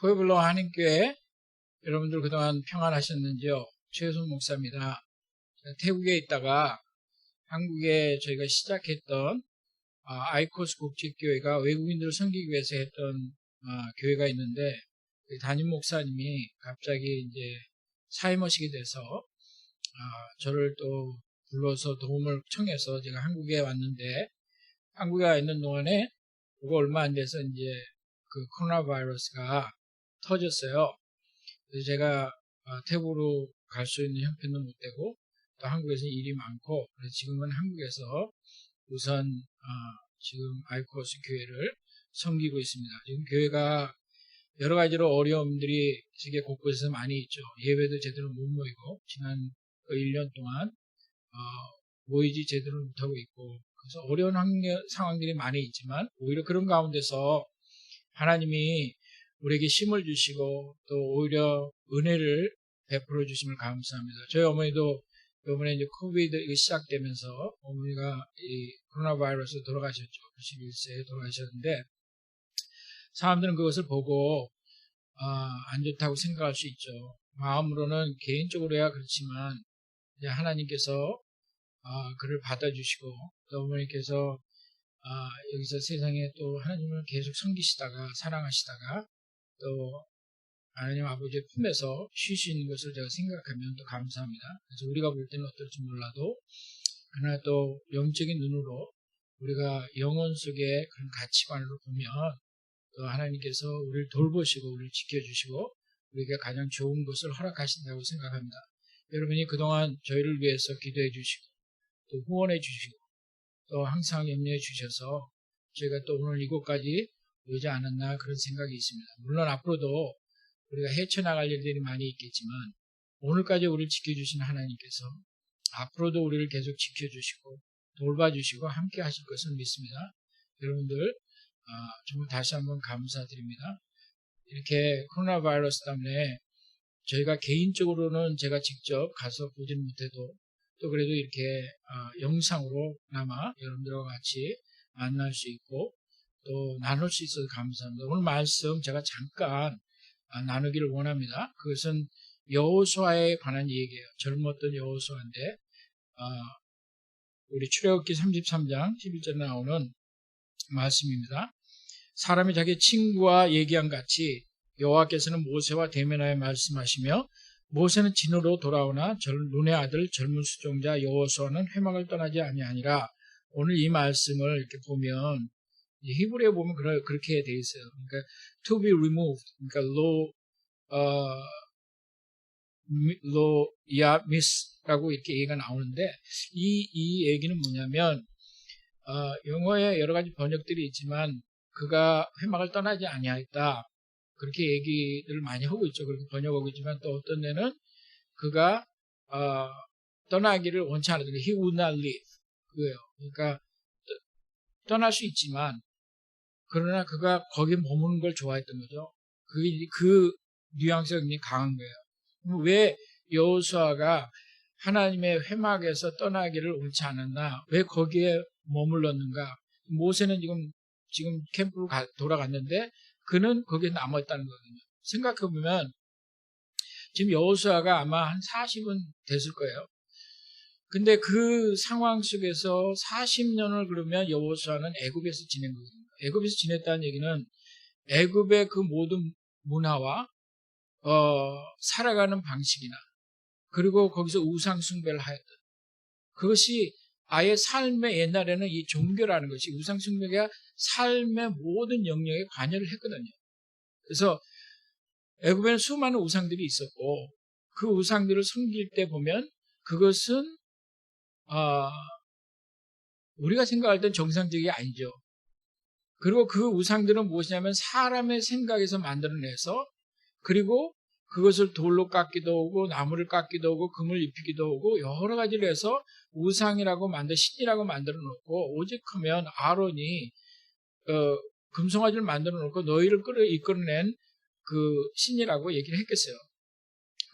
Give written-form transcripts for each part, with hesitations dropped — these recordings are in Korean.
포에블로 한인교회 여러분들 그동안 평안하셨는지요? 최효순 목사입니다. 태국에 있다가 한국에 저희가 시작했던 아이코스 국제교회가 외국인들을 섬기기 위해서 했던 교회가 있는데 담임 목사님이 갑자기 이제 사임하시게 돼서 저를 또 불러서 도움을 청해서 제가 한국에 왔는데, 한국에 와 있는 동안에 그거 얼마 안 돼서 이제 그 코로나 바이러스가 터졌어요. 그래서 제가 태국으로 갈 수 있는 형편도 못 되고 또 한국에서 일이 많고, 그래서 지금은 한국에서 우선 지금 아이코스 교회를 섬기고 있습니다. 지금 교회가 여러 가지로 어려움들이 세계 곳곳에서 많이 있죠. 예배도 제대로 못 모이고 지난 1년 동안 모이지 제대로 못하고 있고, 그래서 어려운 상황들이 많이 있지만 오히려 그런 가운데서 하나님이 우리에게 힘을 주시고 또 오히려 은혜를 베풀어 주심을 감사합니다. 저희 어머니도 이번에 이제 코비드 시작되면서 어머니가 이 코로나 바이러스로 돌아가셨죠. 91세에 돌아가셨는데, 사람들은 그것을 보고 안 좋다고 생각할 수 있죠. 마음으로는 개인적으로야 그렇지만 이제 하나님께서 그를 받아주시고 또 어머니께서 여기서 세상에 또 하나님을 계속 섬기시다가 사랑하시다가 또 하나님 아버지의 품에서 쉴 수 있는 것을 제가 생각하면 또 감사합니다. 그래서 우리가 볼 때는 어떨지 몰라도 그러나 또 영적인 눈으로 우리가 영혼 속의 그런 가치관으로 보면 또 하나님께서 우리를 돌보시고 우리를 지켜주시고 우리에게 가장 좋은 것을 허락하신다고 생각합니다. 여러분이 그동안 저희를 위해서 기도해 주시고 또 후원해 주시고 또 항상 염려해 주셔서 저희가 또 오늘 이곳까지 오지 않았나 그런 생각이 있습니다. 물론 앞으로도 우리가 헤쳐나갈 일들이 많이 있겠지만 오늘까지 우리를 지켜주신 하나님께서 앞으로도 우리를 계속 지켜주시고 돌봐주시고 함께 하실 것을 믿습니다. 여러분들 정말 다시 한번 감사드립니다. 이렇게 코로나 바이러스 때문에 저희가 개인적으로는 제가 직접 가서 보지는 못해도 또 그래도 이렇게 영상으로나마 여러분들과 같이 만날 수 있고 또 나눌 수 있어서 감사합니다. 오늘 말씀 제가 잠깐 나누기를 원합니다. 그것은 여호수아에 관한 얘기예요. 젊었던 여호수아인데 우리 출애굽기 33장 11절에 나오는 말씀입니다. 사람이 자기 친구와 얘기한 같이 여호와께서는 모세와 대면하여 말씀하시며 모세는 진으로 돌아오나 눈의 아들 젊은 수종자 여호수아는 회막을 떠나지 아니하니라. 오늘 이 말씀을 이렇게 보면 히브리어에 보면 그렇게 되어 있어요. 그러니까 to be removed, 그러니까 lo yamis라고 이렇게 얘기가 나오는데 이 얘기는 뭐냐면 영어에 여러 가지 번역들이 있지만 그가 회막을 떠나지 아니하였다. 그렇게 얘기들을 많이 하고 있죠. 그렇게 번역하고 있지만 또 어떤 데는 그가 떠나기를 원치 않았다. He would not leave. 그거예요. 그러니까 떠날 수 있지만 그러나 그가 거기에 머무는 걸 좋아했던 거죠. 그 뉘앙스가 굉장히 강한 거예요. 왜 여호수아가 하나님의 회막에서 떠나기를 원치 않았나? 왜 거기에 머물렀는가? 모세는 지금 캠프로 돌아갔는데 그는 거기에 남아있다는 거거든요. 생각해보면 지금 여호수아가 아마 한 40은 됐을 거예요. 근데 그 상황 속에서 40년을 그러면 여호수아는 애굽에서 지낸 거거든요. 애굽에서 지냈다는 얘기는 애굽의 그 모든 문화와 살아가는 방식이나 그리고 거기서 우상 숭배를 하였던 그것이 아예 삶의 옛날에는 이 종교라는 것이 우상 숭배가 삶의 모든 영역에 관여를 했거든요. 그래서 애굽에는 수많은 우상들이 있었고 그 우상들을 섬길 때 보면 그것은 우리가 생각할 땐 정상적이 아니죠. 그리고 그 우상들은 무엇이냐면 사람의 생각에서 만들어내서 그리고 그것을 돌로 깎기도 하고 나무를 깎기도 하고 금을 입히기도 하고 여러 가지를 해서 우상이라고 신이라고 만들어 놓고 오직 하면 아론이 금송아지를 만들어 놓고 너희를 이끌어낸 그 신이라고 얘기를 했겠어요.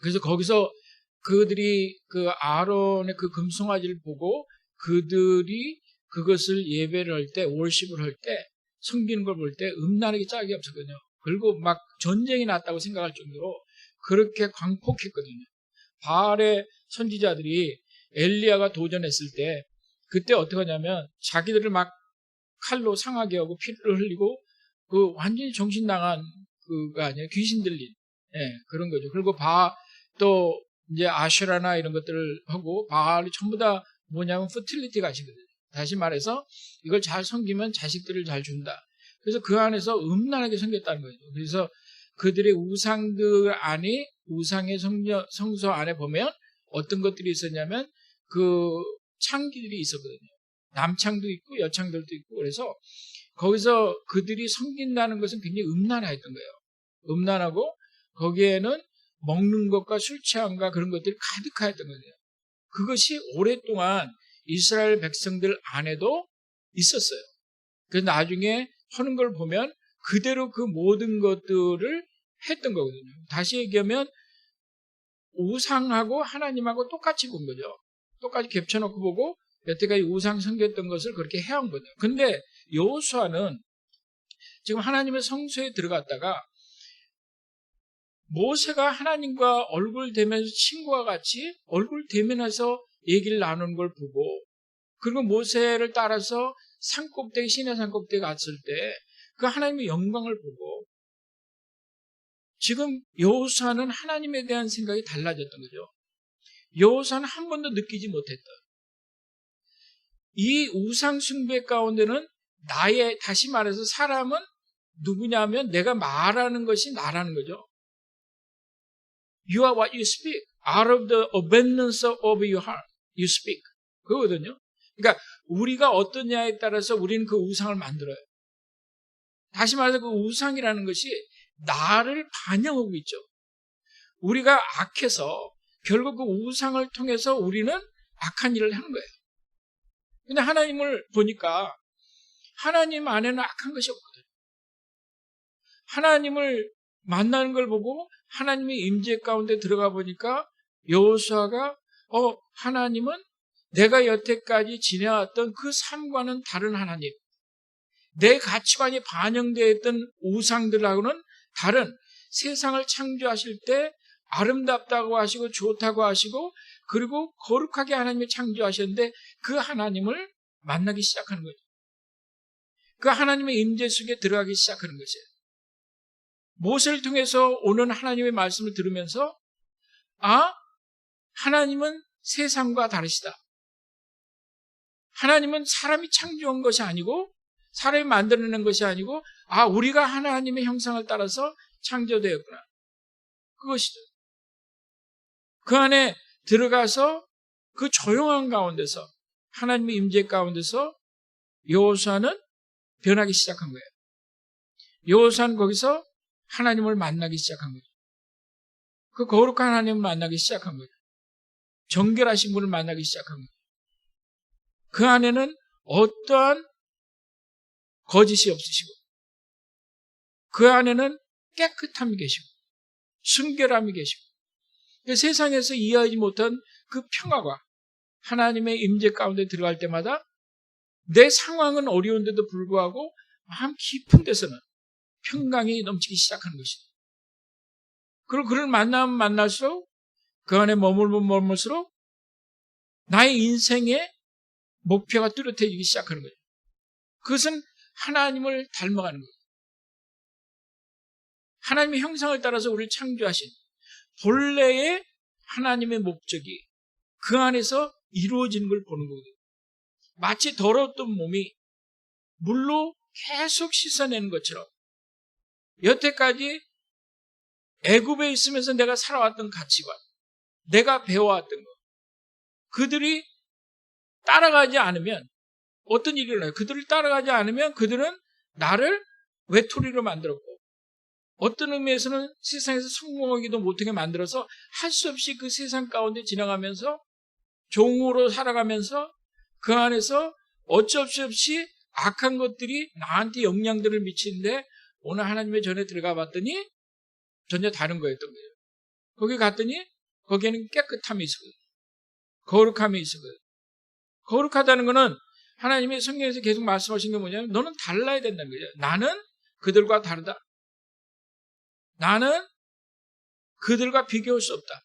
그래서 거기서 그들이 그 아론의 그 금송아지를 보고 그들이 그것을 예배를 할 때 월십을 할 때 섬기는 걸 볼 때 음란하게 짝이 없었거든요. 그리고 막 전쟁이 났다고 생각할 정도로 그렇게 광폭했거든요. 바알의 선지자들이 엘리야가 도전했을 때 그때 어떻게 하냐면 자기들을 막 칼로 상하게 하고 피를 흘리고 그 완전히 정신 나간 그가 아니에요. 귀신 들린 그런 거죠. 그리고 또 이제 아슈라나 이런 것들을 하고 바알이 전부 다 뭐냐면 퍼틸리티 가시거든요. 다시 말해서 이걸 잘 섬기면 자식들을 잘 준다. 그래서 그 안에서 음란하게 섬겼다는 거죠. 그래서 그들의 우상들 안에 우상의 성소 안에 보면 어떤 것들이 있었냐면 그 창기들이 있었거든요. 남창도 있고 여창들도 있고 그래서 거기서 그들이 섬긴다는 것은 굉장히 음란했던 거예요. 음란하고 거기에는 먹는 것과 술 취함과 그런 것들이 가득하였던 거예요. 그것이 오랫동안 이스라엘 백성들 안에도 있었어요. 그래서 나중에 하는 걸 보면 그대로 그 모든 것들을 했던 거거든요. 다시 얘기하면 우상하고 하나님하고 똑같이 본 거죠. 똑같이 겹쳐놓고 보고 여태까지 우상 섬겼던 것을 그렇게 해온 거죠. 근데 여호수아는 지금 하나님의 성소에 들어갔다가 모세가 하나님과 얼굴 대면서 친구와 같이 얼굴 대면해서 얘기를 나누는 걸 보고 그리고 모세를 따라서 산꼭대기 시내 산꼭대기 갔을 때 그 하나님의 영광을 보고 지금 여호수아는 하나님에 대한 생각이 달라졌던 거죠. 여호수아는 한 번도 느끼지 못했던 이 우상 숭배 가운데는 다시 말해서 사람은 누구냐면 내가 말하는 것이 나라는 거죠. You are what you speak. Out of the abundance of your heart, you speak. 그거거든요. 그러니까 우리가 어떠냐에 따라서 우리는 그 우상을 만들어요. 다시 말해서 그 우상이라는 것이 나를 반영하고 있죠. 우리가 악해서 결국 그 우상을 통해서 우리는 악한 일을 하는 거예요. 근데 하나님을 보니까 하나님 안에는 악한 것이 없거든요. 하나님을 만나는 걸 보고 하나님의 임재 가운데 들어가 보니까 여호수아가 하나님은 내가 여태까지 지내왔던 그 삶과는 다른 하나님, 내 가치관이 반영되어 있던 우상들하고는 다른 세상을 창조하실 때 아름답다고 하시고 좋다고 하시고 그리고 거룩하게 하나님이 창조하셨는데 그 하나님을 만나기 시작하는 거죠. 그 하나님의 임재 속에 들어가기 시작하는 것이에요. 모세를 통해서 오는 하나님의 말씀을 들으면서 하나님은 세상과 다르시다. 하나님은 사람이 창조한 것이 아니고 사람이 만들어낸 것이 아니고 우리가 하나님의 형상을 따라서 창조되었구나. 그것이죠. 그 안에 들어가서 그 조용한 가운데서 하나님의 임재 가운데서 여호수아는 변하기 시작한 거예요. 여호수아는 거기서 하나님을 만나기 시작한 거죠. 그 거룩한 하나님을 만나기 시작한 거죠. 정결하신 분을 만나기 시작한 거죠. 그 안에는 어떠한 거짓이 없으시고 그 안에는 깨끗함이 계시고 순결함이 계시고 세상에서 이해하지 못한 그 평화가 하나님의 임재 가운데 들어갈 때마다 내 상황은 어려운데도 불구하고 마음 깊은 데서는 평강이 넘치기 시작하는 것이다. 그리고 그를 만나면 만날수록 그 안에 머물면 머물수록 나의 인생의 목표가 뚜렷해지기 시작하는 거예요. 그것은 하나님을 닮아가는 거예요. 하나님의 형상을 따라서 우리를 창조하신 본래의 하나님의 목적이 그 안에서 이루어지는 걸 보는 거거든요. 마치 더러웠던 몸이 물로 계속 씻어내는 것처럼 여태까지 애굽에 있으면서 내가 살아왔던 가치관, 내가 배워왔던 것, 그들이 따라가지 않으면 어떤 일이 일어나요? 그들을 따라가지 않으면 그들은 나를 외톨이로 만들었고 어떤 의미에서는 세상에서 성공하기도 못하게 만들어서 할 수 없이 그 세상 가운데 지나가면서 종으로 살아가면서 그 안에서 어쩔 수 없이 악한 것들이 나한테 영향들을 미치는데 오늘 하나님의 전에 들어가 봤더니 전혀 다른 거였던 거예요. 거기 갔더니 거기에는 깨끗함이 있었거든요. 거룩함이 있었거든요. 거룩하다는 거는 하나님의 성경에서 계속 말씀하신 게 뭐냐면 너는 달라야 된다는 거죠. 나는 그들과 다르다. 나는 그들과 비교할 수 없다.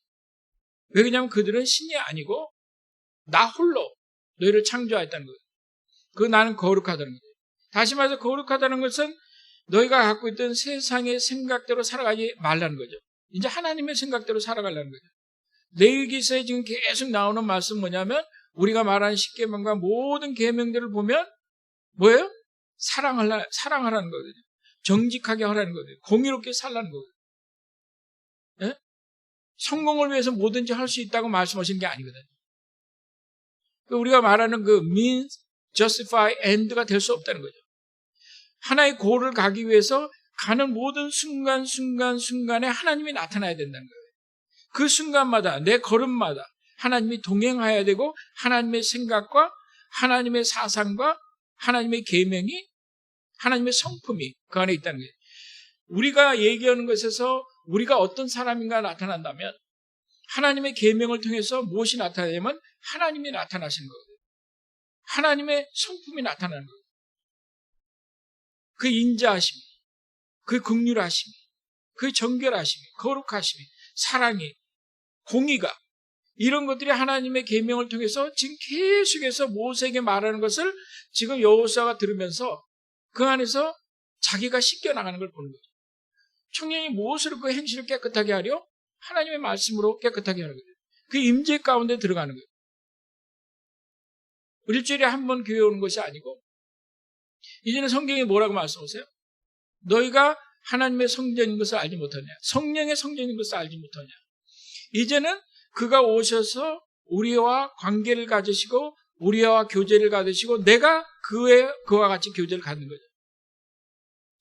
왜 그러냐면 그들은 신이 아니고 나 홀로 너희를 창조하였다는 거예요. 그 나는 거룩하다는 거예요. 다시 말해서 거룩하다는 것은 너희가 갖고 있던 세상의 생각대로 살아가지 말라는 거죠. 이제 하나님의 생각대로 살아가려는 거죠. 레위기서에 지금 계속 나오는 말씀 뭐냐면 우리가 말하는 십계명과 모든 계명들을 보면 뭐예요? 사랑하라는 거거든요. 정직하게 하라는 거거든요. 공의롭게 살라는 거거든요. 예? 성공을 위해서 뭐든지 할 수 있다고 말씀하신 게 아니거든요. 우리가 말하는 그 means, justify, end가 될 수 없다는 거죠. 하나의 고를 가기 위해서 가는 모든 순간순간에 하나님이 나타나야 된다는 거예요. 그 순간마다 내 걸음마다 하나님이 동행해야 되고 하나님의 생각과 하나님의 사상과 하나님의 계명이 하나님의 성품이 그 안에 있다는 거예요. 우리가 얘기하는 것에서 우리가 어떤 사람인가 나타난다면 하나님의 계명을 통해서 무엇이 나타나냐면 하나님이 나타나시는 거거든요. 하나님의 성품이 나타나는 거예요. 그 인자하심이, 그 긍휼하심이, 그 정결하심이, 거룩하심이, 사랑이, 공의가 이런 것들이 하나님의 계명을 통해서 지금 계속해서 모세에게 말하는 것을 지금 여호수아가 들으면서 그 안에서 자기가 씻겨 나가는 걸 보는 거죠. 청년이 무엇으로 그 행실을 깨끗하게 하려? 하나님의 말씀으로 깨끗하게 하는 거죠. 그 임재 가운데 들어가는 거예요. 일주일에 한 번 교회 오는 것이 아니고 이제는 성경이 뭐라고 말씀하세요? 너희가 하나님의 성전인 것을 알지 못하냐? 성령의 성전인 것을 알지 못하냐? 이제는 그가 오셔서 우리와 관계를 가지시고 우리와 교제를 가지시고 내가 그와 같이 교제를 갖는 거죠.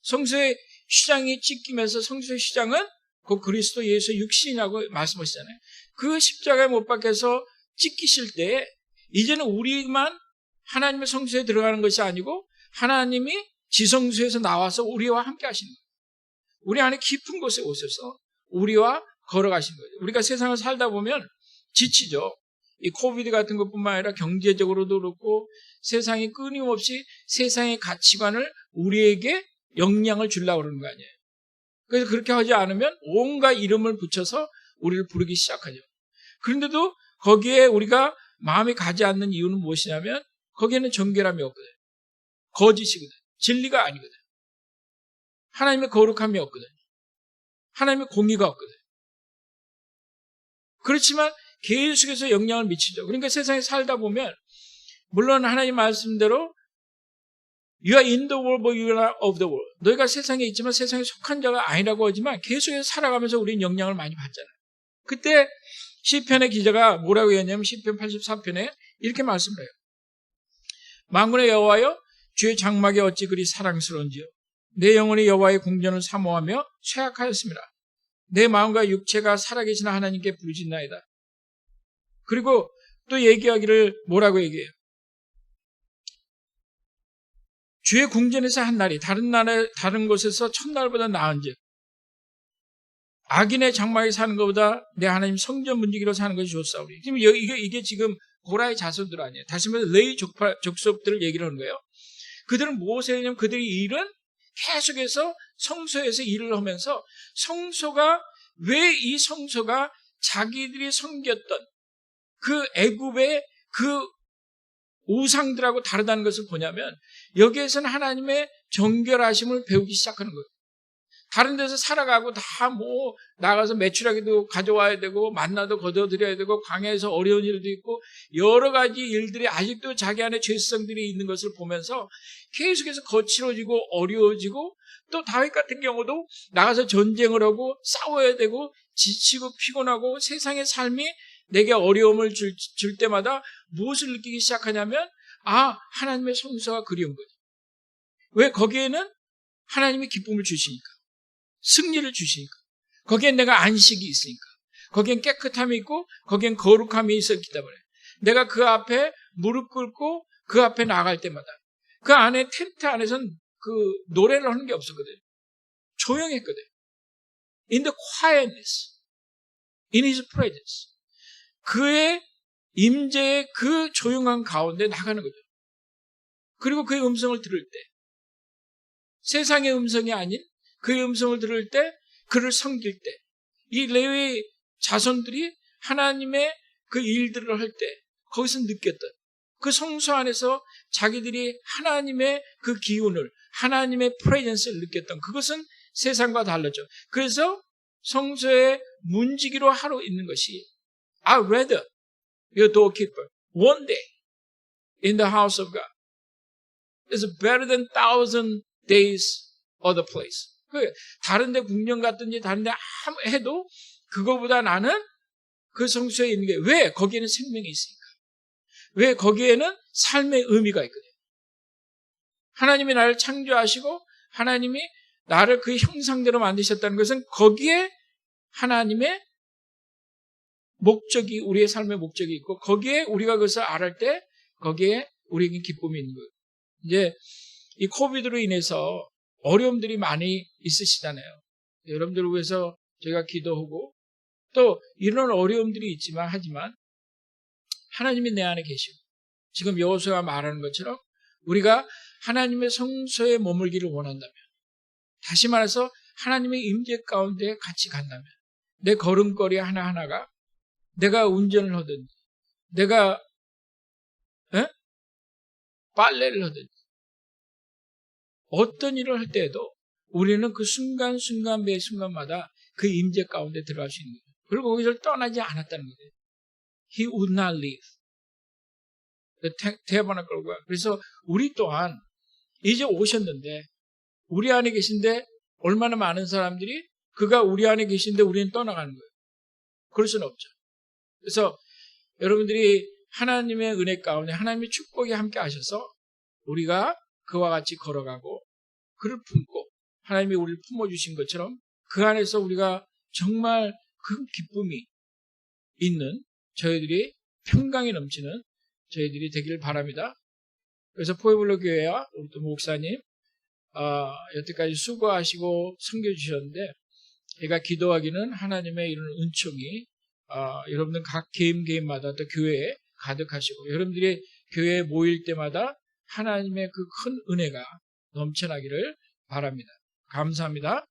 성소의 휘장이 찢기면서 성소의 휘장은 그 그리스도 예수 육신이라고 말씀하시잖아요. 그 십자가에 못 박혀서 찢기실 때 이제는 우리만 하나님의 성소에 들어가는 것이 아니고 하나님이 지성소에서 나와서 우리와 함께 하시는 거예요. 우리 안에 깊은 곳에 오셔서 우리와 걸어가시는 거예요. 우리가 세상을 살다 보면 지치죠. 이 코비드 같은 것뿐만 아니라 경제적으로도 그렇고 세상이 끊임없이 세상의 가치관을 우리에게 영향을 주려고 그러는 거 아니에요. 그래서 그렇게 하지 않으면 온갖 이름을 붙여서 우리를 부르기 시작하죠. 그런데도 거기에 우리가 마음이 가지 않는 이유는 무엇이냐면 거기에는 정결함이 없거든. 거짓이거든. 진리가 아니거든. 하나님의 거룩함이 없거든. 하나님의 공의가 없거든. 그렇지만 계속해서 영향을 미치죠. 그러니까 세상에 살다 보면 물론 하나님 말씀대로 You are in the world, but you are not of the world. 너희가 세상에 있지만 세상에 속한 자가 아니라고 하지만 계속해서 살아가면서 우리는 영향을 많이 받잖아요. 그때 시편의 기자가 뭐라고 했냐면 시편 83편에 이렇게 말씀을 해요. 만군의 여호와여 주의 장막이 어찌 그리 사랑스러운지요. 내 영혼이 여호와의 궁전을 사모하며 쇠약하였습니다. 내 마음과 육체가 살아계신 하나님께 부르짖나이다. 그리고 또 얘기하기를 뭐라고 얘기해요? 주의 궁전에서 한 날이 다른 곳에서 첫날보다 나은즉 악인의 장막에 사는 것보다 내 하나님 성전 문지기로 사는 것이 좋사오니. 지금 이게 지금 고라의 자손들 아니에요. 다시 말해서 레위 족속들을 얘기를 하는 거예요. 그들은 무엇을 했냐면 그들이 일은 계속해서 성소에서 일을 하면서 성소가 왜 이 성소가 자기들이 섬겼던 그 애굽의 그 우상들하고 다르다는 것을 보냐면 여기에서는 하나님의 정결하심을 배우기 시작하는 거예요. 다른 데서 살아가고 다 뭐 나가서 매출하기도 가져와야 되고 만나도 거둬들여야 되고 광야에서 어려운 일도 있고 여러 가지 일들이 아직도 자기 안에 죄성들이 있는 것을 보면서 계속해서 거칠어지고 어려워지고 또 다윗 같은 경우도 나가서 전쟁을 하고 싸워야 되고 지치고 피곤하고 세상의 삶이 내게 어려움을 줄 때마다 무엇을 느끼기 시작하냐면 하나님의 성소가 그리운 거죠. 왜? 거기에는 하나님이 기쁨을 주시니까. 승리를 주시니까. 거기엔 내가 안식이 있으니까. 거기엔 깨끗함이 있고 거기엔 거룩함이 있었기 때문에 내가 그 앞에 무릎 꿇고 그 앞에 나갈 때마다 그 안에 텐트 안에서는 그 노래를 하는 게 없었거든요. 조용했거든요. In the quietness, in His presence. 그의 임재의 그 조용한 가운데 나가는 거죠. 그리고 그의 음성을 들을 때 세상의 음성이 아닌 그의 음성을 들을 때 그를 섬길 때, 이 레위 자손들이 하나님의 그 일들을 할 때 거기서 느꼈던 그 성소 안에서 자기들이 하나님의 그 기운을, 하나님의 프레젠스를 느꼈던 그것은 세상과 달랐죠. 그래서 성소의 문지기로 하루 있는 것이 I rather your doorkeeper one day in the house of God is better than 1,000 days other place. 다른 데 궁전 갔든지 다른 데 해도 그거보다 나는 그 성소에 있는 게, 왜? 거기에는 생명이 있으니까. 왜? 거기에는 삶의 의미가 있거든요. 하나님이 나를 창조하시고 하나님이 나를 그 형상대로 만드셨다는 것은 거기에 하나님의 목적이, 우리의 삶의 목적이 있고 거기에 우리가 그것을 알을 때 거기에 우리에게 기쁨이 있는 거예요. 이제 이 코비드로 인해서 어려움들이 많이 있으시잖아요. 여러분들을 위해서 저희가 기도하고 또 이런 어려움들이 있지만 하지만 하나님이 내 안에 계시고 지금 여호수아가 말하는 것처럼 우리가 하나님의 성소에 머물기를 원한다면, 다시 말해서 하나님의 임재 가운데 같이 간다면 내 걸음걸이 하나하나가, 내가 운전을 하든지 내가 빨래를 하든지 어떤 일을 할 때에도 우리는 그 순간순간 매 순간마다 그 임재 가운데 들어갈 수 있는 거예요. 그리고 거기서 떠나지 않았다는 거예요. He would not leave the tabernacle과. 그래서 우리 또한 이제 오셨는데 우리 안에 계신데 얼마나 많은 사람들이 그가 우리 안에 계신데 우리는 떠나가는 거예요. 그럴 수는 없죠. 그래서 여러분들이 하나님의 은혜 가운데 하나님의 축복이 함께 하셔서 우리가 그와 같이 걸어가고 그를 품고 하나님이 우리를 품어주신 것처럼 그 안에서 우리가 정말 큰 기쁨이 있는 저희들이, 평강이 넘치는 저희들이 되기를 바랍니다. 그래서 포에블로 교회와 우리 또 목사님 여태까지 수고하시고 섬겨주셨는데, 제가 기도하기는 하나님의 이런 은총이 여러분들 각 개인마다 또 교회에 가득하시고 여러분들이 교회에 모일 때마다 하나님의 그 큰 은혜가 넘쳐나기를 바랍니다. 감사합니다.